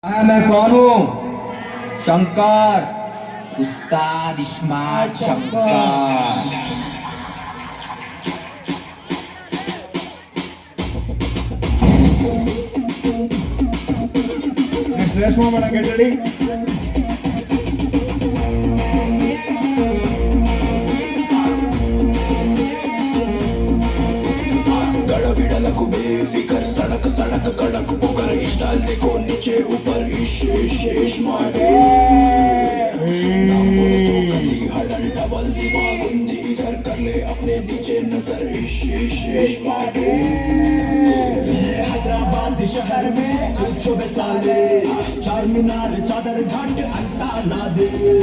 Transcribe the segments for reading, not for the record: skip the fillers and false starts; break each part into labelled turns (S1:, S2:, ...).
S1: मैं कौन हूँ? शंकर, उस्ताद इस्मात Shankar.
S2: Next moment, get ready.
S3: गड़बिड़लक बेफिकर सड़क सड़क गड़क पुकर स्टाइल देखो नीचे ऊपर इश इश इश मारे गली हडल डबल दिमाग इधर कर ले अपने नीचे नजर इश इश इश मारे हैदराबाद शहर में कुछ बेसाले चार मीनार चादर घाट अंता ना दे गिरे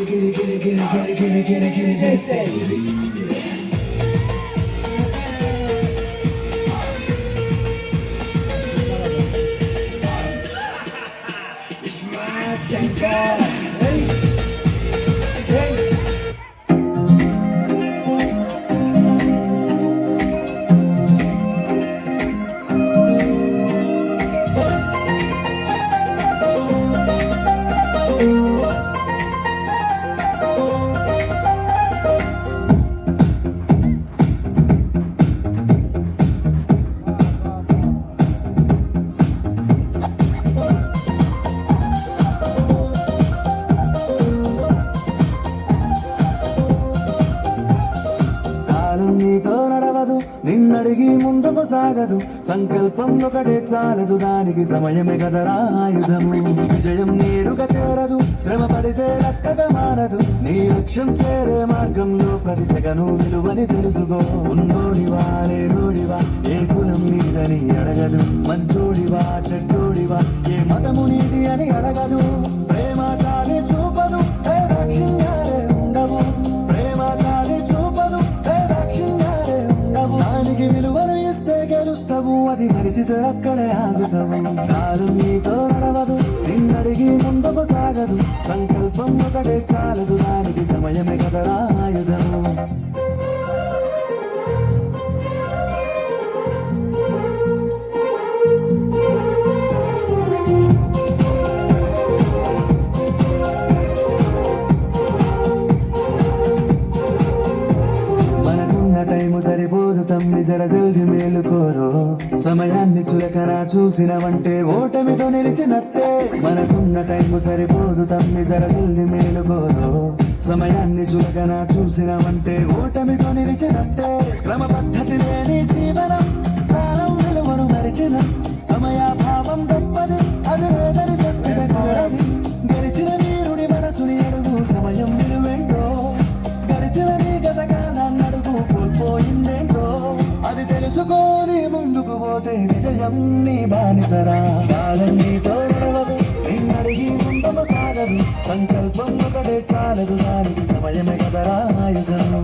S3: गिरे गिरे गिरे गिरे गिरे गिरे गिरे जैसे
S4: నిన్నడిగి ముందుకు సాగదు సంకల్పం ఒకటే చాలదు దానికి సమయమే కదరా ఆయుధము విజయం నేరుగా చేరదు శ్రమ పడితే లక్కగా మారదు నీ లక్ష్యం చేరే మార్గంలో ప్రతి సెకను విలువని తెలుసుకో ఉన్నోడివా లేనోడివా ఏ కులం నీదని అడగదు మంచోడివా చెడ్డోడివా ఏ మతము నీది అని అడగదు ప్రేమ చాలి చూపదు దాక్షిణ్యాలే ఉండవు ప్రేమ చాలి చూపదు దాక్షిణ్యాలే ఉండవు దానికి విలువను ఇస్తే గెలుస్తావు అది మరిచితే అక్కడే ఆగుతావు కాలం నీతో నడవదు నిన్నడిగి ముందుకు సాగదు సంకల్పం ఒకటే చాలదు దానికి సమయమే కదరా ఆయుధము టైము సరిపోదు తమ్మి జర జల్ది మేలుకోరో సమయాన్ని చులకన చూసినవంటే ఓటమితో నిలిచినట్టే మనకున్న టైము సరిపోదు తమ్మి జర జల్ది మేలుకోరో సమయాన్ని చులకన చూసినవంటే ఓటమితో నిలిచినట్టే క్రమ పద్ధతి లేని జీవనం కాలం విలువను మరిచిన సమయాభావం గొప్పది అది వేదరి తప్పిన కూడది గెలిచిన వీరుడి మనసుని అడుగు సమయం విలువేంటో గడిచిన నీ గత కాలాన్ని అడుగు కోల్పోయిందేంటో అది తెలుసుకొని ముందుకు పోతే విజయం నీ బానిసరా కాలం నీతో నడవదు నిన్నడిగి ముందుకు సాగదు సంకల్పం ఒకటే చాలదు దానికి సమయమే కదరా ఆయుధము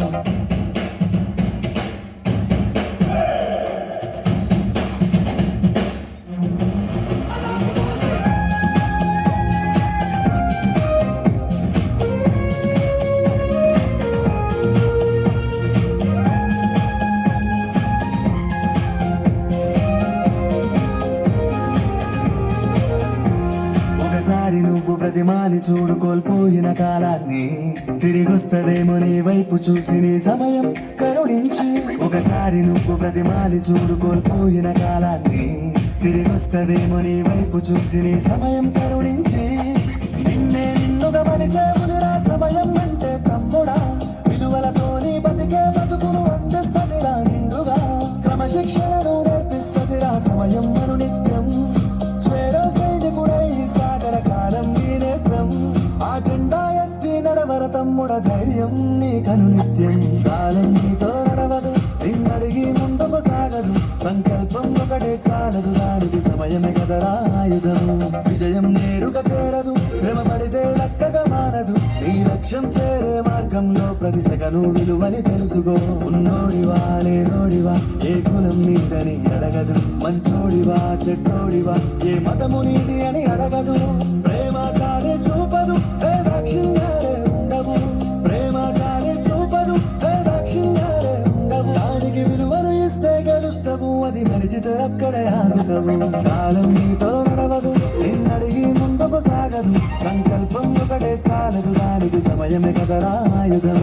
S4: ఒకసారి నువ్వు ప్రతిమాలి చూడు కోల్పోయిన కాలాన్ని తిరిగొస్తదేమో నీ వైపు చూసి నీ సమయం కరుణించి ఒకసారి నువ్వు ప్రతిమాలి చూడు కోల్పోయిన కాలాన్ని తిరిగొస్తదేమో నీ వైపు చూసి నీ సమయం కరుణించి నిన్నే నిన్నుగా మలిచే ముదిరా సమయం అంటే తమ్ముడా విలువలతో నీ బతికే బతుకును అందిస్తదిరా నిండుగా క్రమశిక్షణను నేర్పిస్తదిరా సమయం మను నిత్యం స్వేరో సైనికుడై సాగర కాలం నీనేస్తం ఆ జెండా ఎత్తి నడవర తమ్ముడ ధైర్యం నీ కను నిత్యం కాలం నీతో నడవదు నిన్నడిగి ముందుకు సాగదు సంకల్పం ఒకటే చాలదు దానికి సమయమే కదరా ఆయుధము విజయం నేరుగా చేరదు శ్రమ పడితే లక్కగా మారదు నీ లక్ష్యం చేరే మార్గంలో ప్రతి సెకను విలువని తెలుసుకో ఉన్నోడివా లేనోడివా ఏ కులం నీదని అడగదు మంచోడివా చెడ్డోడివా ఏ మతము నీది అని అడగదు ప్రేమ చాలే చూపదు దాక్షిణ్యాలే ఉండవు ప్రేమ చాలే చూపదు దాక్షిణ్యాలే ఉండవు దానికి విలువను ఇస్తే గెలుస్తావు అది మరిచితే అక్కడే ఆగుతావు కాలం నీతో నడవదు నిన్నడి సంకల్పం ఒకటే చాలదు దానికి సమయమే కదరా ఆయుధం